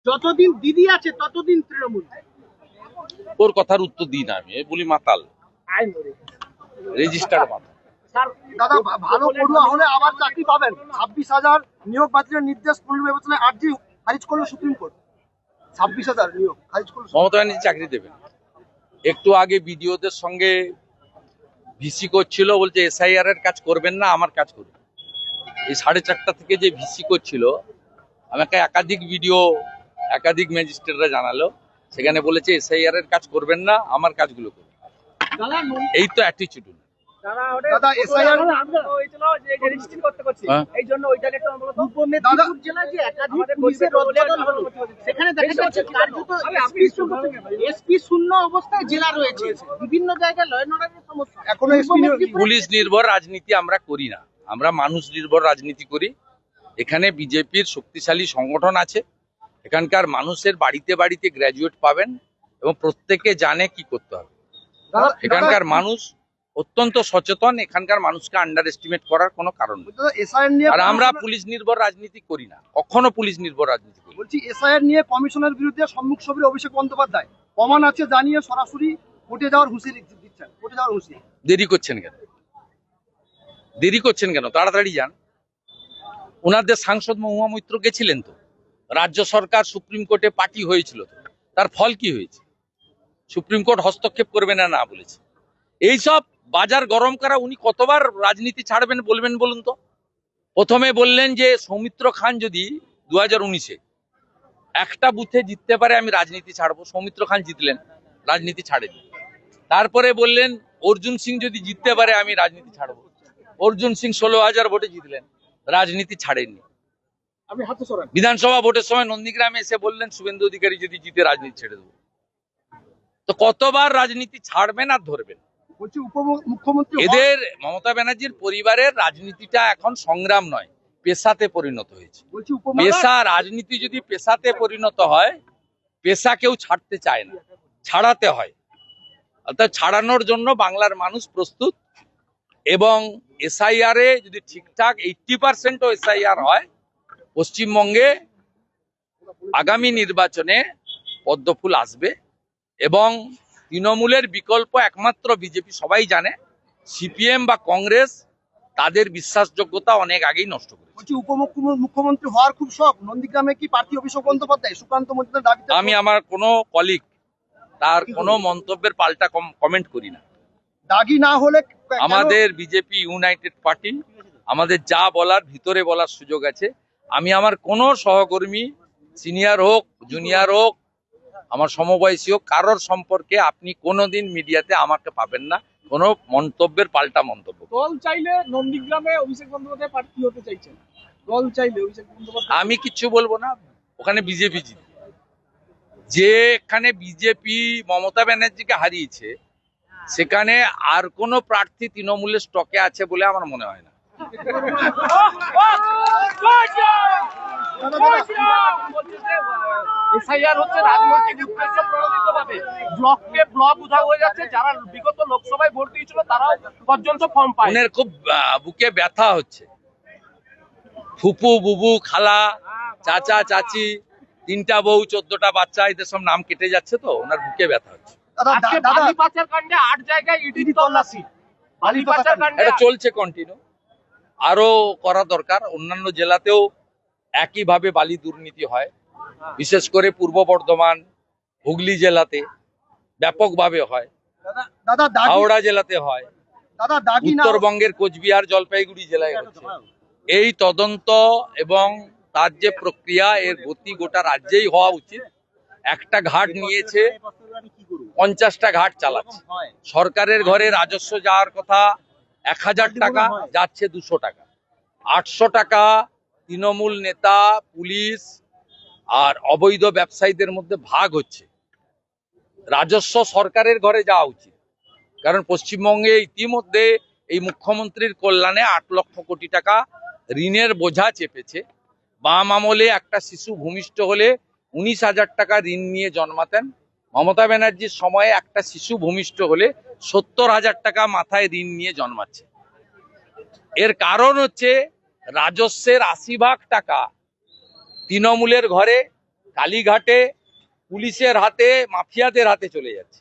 যতদিন দিদি আছে ততদিন তৃণমূল। ওর কথার উত্তর দিই না, আমি বলি মাতাল, রেজিস্টার মাতাল। দাদা ভালো পড়ুয়া হলে আবার চাকরি পাবেন। 26,000 নিয়োগ বাতিলের নির্দেশ পুনর্বিবেচনায় আর্জি খারিজ করলো সুপ্রিম কোর্ট। 26,000 নিয়োগ খারিজ করলো। মমতা ব্যানার্জি চাকরি দেবেন। একটু আগে বিডিওদের সঙ্গে ভিসি করছিল, বলছে এসআইআর এর কাজ করবেন না, আমার কাজ করবেন। এই 4:30 থেকে যে ভিসি করছিল, আমাকে একাধিক ভিডিও একাধিক ম্যাজিস্ট্রেটরা জানালো, সেখানে বলেছে এসআইআর এর কাজ করবেন না, আমার কাজগুলো করবেন। এই তো অ্যাটিটিউড। দাদা এসআইআর এই জন্য মেদিনীপুর জেলায় যে একাধিক পুলিশের রদবদল হলো, সেখানে দেখা যাচ্ছে কার্যত এসপি শূন্য অবস্থায় জেলা রয়েছে। বিভিন্ন জায়গায় লয় অর্ডারের সমস্যা। এখনো পুলিশ নির্ভর রাজনীতি আমরা করি না, আমরা মানুষ নির্ভর রাজনীতি করি। এখানে বিজেপির শক্তিশালী সংগঠন আছে, এখানকার মানুষের বাড়িতে বাড়িতে গ্র্যাজুয়েট পাবেন এবং প্রত্যেকে জানে কি করতে হবে। এখানকার মানুষ অত্যন্ত সচেতন, এখানকার মানুষকে আন্ডার এস্টিমেট করার কোনো কারণ নেই। আর আমরা পুলিশ নির্ভর রাজনীতি করি না, কখনো পুলিশ নির্ভর রাজনীতি করি। বলছি এসআইআর নিয়ে কমিশনের বিরুদ্ধে সম্মুখ ছবির অভিষেক বন্দ্যোপাধ্যায় প্রমাণ আছে জানিয়ে সরাসরি কোর্টে যাওয়ার হুঁশিয়ারি দিচ্ছেন। কোর্টে যাওয়ার হুঁশিয়ারি। দেরি করছেন কেন? দেরি করছেন কেন? তাড়াতাড়ি যান। ওনাদের সাংসদ মহুয়া মৈত্র গেছিলেন তো, রাজ্য সরকার সুপ্রিম কোর্টে পার্টি হয়েছিল তো, তার ফল কি হয়েছে? সুপ্রিম কোর্ট হস্তক্ষেপ করবে না না বলেছে। এইসব বাজার গরম করা, উনি কতবার রাজনীতি ছাড়বেন বলবেন বলুন তো? প্রথমে বললেন যে সৌমিত্র খান যদি 2019-এ একটা বুথে জিততে পারে আমি রাজনীতি ছাড়বো, সৌমিত্র খান জিতলেন, রাজনীতি ছাড়েনি। তারপরে বললেন অর্জুন সিং যদি জিততে পারে আমি রাজনীতি ছাড়বো, অর্জুন সিং 16,000 ভোটে জিতলেন, রাজনীতি ছাড়েননি। বিধানসভা ভোটের সময় নন্দীগ্রামে এসে বললেন শুভেন্দু অধিকারী যদি জিতে রাজনীতি ছেড়ে দেবো। তো কতবার রাজনীতি ছাড়বেন আর ধরবেন? মুখ্যমন্ত্রী এদের মমতা ব্যানার্জির পরিবারের রাজনীতিটা এখন সংগ্রাম নয়, পেশাতে পরিণত হয়েছে। পেশা, রাজনীতি যদি পেশাতে পরিণত হয়, পেশা কেউ ছাড়তে চায় না, ছাড়াতে হয়। অর্থাৎ ছাড়ানোর জন্য বাংলার মানুষ প্রস্তুত। এবং এসআইআর এ যদি ঠিকঠাক 80%ও এসআইআর হয়, পশ্চিমবঙ্গে আগামী নির্বাচনে পদ্মফুল আসবে। এবং তৃণমূলের বিকল্প একমাত্র বিজেপি, সবাই জানে। সিপিএম বা কংগ্রেস তাদের বিশ্বাসযোগ্যতা অনেক আগেই নষ্ট করেছে। মুখ্যমন্ত্রী হওয়ার খুব শখ, নন্দীগ্রামে কি প্রার্থী অভিষেক বন্দ্যোপাধ্যায় সুকান্ত মজুমদার দাবিতে? আমি আমার কোনো কলিগ তার কোনো মন্তব্যের পাল্টা কমেন্ট করি না। দাগি না হলে আমাদের বিজেপি ইউনাইটেড পার্টি, আমাদের যা বলার ভিতরে বলার সুযোগ আছে। আমি আমার কোনো সহকর্মী, সিনিয়র হোক জুনিয়র হোক, আমার সমবয়সী হোক, কারোর সম্পর্কে আপনি কোনোদিন মিডিয়াতে আমাকে পাবেন না কোনো মন্তব্যের পাল্টা মন্তব্য। দল চাইলে নন্দীগ্রামে অভিষেক বন্দ্যোপাধ্যায় প্রার্থী হতে চাইছেন, দল চাইলে অভিষেক বন্দ্যোপাধ্যায়। আমি কিচ্ছু বলবো না, ওখানে বিজেপি জিতবে। যেখানে বিজেপি মমতা ব্যানার্জিকে হারিয়েছে, সেখানে আর কোনো প্রার্থী তৃণমূলের স্টকে আছে বলে আমার মনে হয় না। এসআইআর হচ্ছে রাজনৈতিক উদ্দেশ্য প্রণোদিতভাবে ব্লককে ব্লক উধাও হয়ে যাচ্ছে। যারা বিগত লোকসভায় ভোট দিয়েছিল তারাও পর্যন্ত ফর্ম পায়। ওনার খুব বুকে ব্যথা হচ্ছে। ফুপু, বুবু, খালা, চাচা, চাচি, 3টা বউ, 14টা বাচ্চা, এদের সব নাম কেটে যাচ্ছে, তো ওনার বুকে ব্যথা হচ্ছে। আজকে বালি পাচার কাণ্ডে 8 জায়গায় ইডি তল্লাশি। বালি পাচার কাণ্ডে এটা চলছে কন্টিনিউ, আরো করা দরকার। অন্যান্য জেলাতেও একইভাবে বালি দুর্নীতি হয়, বিশেষ করে পূর্ব বর্ধমান, হুগলি জেলাতে ব্যাপকভাবে হয়, হাওড়া জেলাতে হয়, উত্তরবঙ্গের কোচবিহার, জলপাইগুড়ি জেলায় হচ্ছে। এই তদন্ত এবং তার যে প্রক্রিয়া, এর গতি গোটা রাজ্যেই হওয়া উচিত। একটা ঘাট নিয়েছে, 50টা ঘাট চালাচ্ছে। সরকারের ঘরে রাজস্ব যাওয়ার কথা 1000 টাকা, যাচ্ছে 200 টাকা। 800 টাকা তৃণমূল নেতা, পুলিশ আর অবৈধ ব্যবসায়ীদের মধ্যে ভাগ হচ্ছে। রাজস্ব সরকারের ঘরে যাওয়া উচিত, কারণ পশ্চিমবঙ্গে ইতিমধ্যে এই মুখ্যমন্ত্রীর কল্যাণে 8 লক্ষ কোটি টাকা ঋণের বোঝা চেপেছে। বাম আমলে একটা শিশু ভূমিষ্ঠ হলে 19,000 টাকা ঋণ নিয়ে জন্মাতেন। মমতা ব্যানার্জির সময়ে একটা শিশু ভূমিষ্ঠ হলে 70,000 টাকা মাথায় ঋণ নিয়ে জন্মাচ্ছে। এর কারণ হচ্ছে রাজস্বের 80 ভাগ টাকা তৃণমূলের ঘরে, কালীঘাটে পুলিশের হাতে, মাফিয়াদের হাতে চলে যাচ্ছে,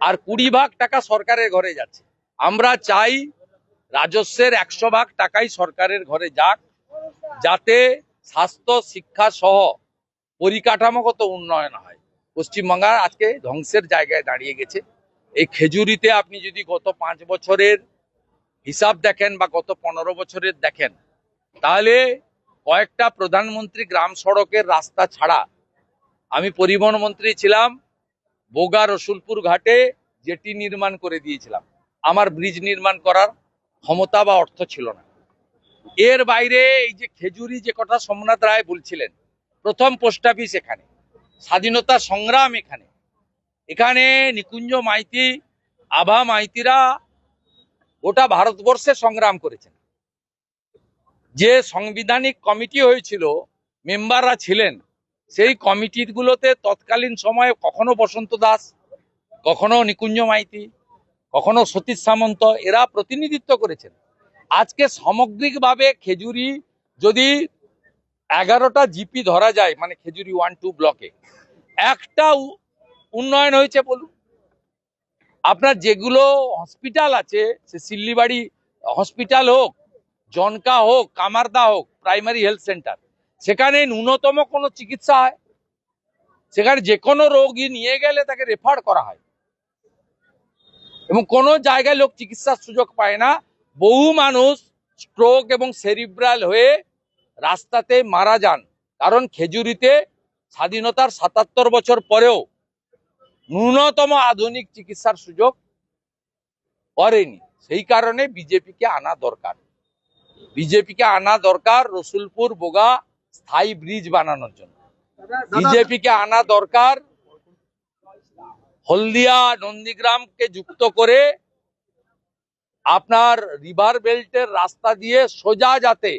আর 20 ভাগ টাকা সরকারের ঘরে যাচ্ছে। আমরা চাই রাজস্বের 100 ভাগ টাকাই সরকারের ঘরে যাক, যাতে স্বাস্থ্য, শিক্ষা সহ পরিকাঠামোগত উন্নয়ন হয়। পশ্চিমবাংলা আজকে ধ্বংসের জায়গায় দাঁড়িয়ে গেছে। এই খেজুরিতে আপনি যদি গত 5 বছরের হিসাব দেখেন বা গত 15 বছরের দেখেন, তাহলে কয়েকটা প্রধানমন্ত্রী গ্রাম সড়কের রাস্তা ছাড়া, আমি পরিবহন মন্ত্রী ছিলাম, বোগা রসুলপুর ঘাটে জেটি নির্মাণ করে দিয়েছিলাম। আমার ব্রিজ নির্মাণ করার ক্ষমতা বা অর্থ ছিল না। এর বাইরে এই যে খেজুরি, যে কথা সোমনাথ রায় বলছিলেন, প্রথম পোস্ট অফিস এখানে, স্বাধীনতা সংগ্রাম এখানে, এখানে নিকুঞ্জ মাইতি, আভা মাইতিরা গোটা ভারতবর্ষে সংগ্রাম করেছেন। যে সাংবিধানিক কমিটি হয়েছিল, মেম্বাররা ছিলেন, সেই কমিটিগুলোতে তৎকালীন সময়ে কখনো বসন্ত দাস, কখনো নিকুঞ্জ মাইতি, কখনো সতীশ সামন্ত, এরা প্রতিনিধিত্ব করেছেন। আজকে সামগ্রিকভাবে খেজুরি যদি 11টা জিপি ধরা যায়, মানে খেজুরি 1-2 ব্লকে একটা উন্নয়ন হয়েছে বলুন? আপনার যেগুলো হসপিটাল আছে, সে সিল্লিবাড়ি হসপিটাল হোক, জনকা হোক, কামারদা হোক, প্রাইমারি হেলথ সেন্টার, সেখানে ন্যূনতম কোনো চিকিৎসা হয়? সেখানে যে কোনো রোগী নিয়ে গেলে তাকে রেফার করা হয়, এবং কোনো জায়গায় লোক চিকিৎসার সুযোগ পায় না। বহু মানুষ স্ট্রোক এবং সেরিব্রাল হয়ে রাস্তাতে মারা যান, কারণ খেজুরিতে স্বাধীনতার 77 বছর পরেও ন্যূনতম আধুনিক চিকিৎসার সুযোগ করেনি। সেই কারণে বিজেপিকে আনা দরকার। বিজেপিকে আনা দরকার রসুলপুর বোগা স্থায়ী ব্রিজ বানানোর জন্য। বিজেপিকে আনা দরকার হলদিয়া নন্দীগ্রামকে যুক্ত করে আপনার রিভার বেল্টের রাস্তা দিয়ে সোজা যাতে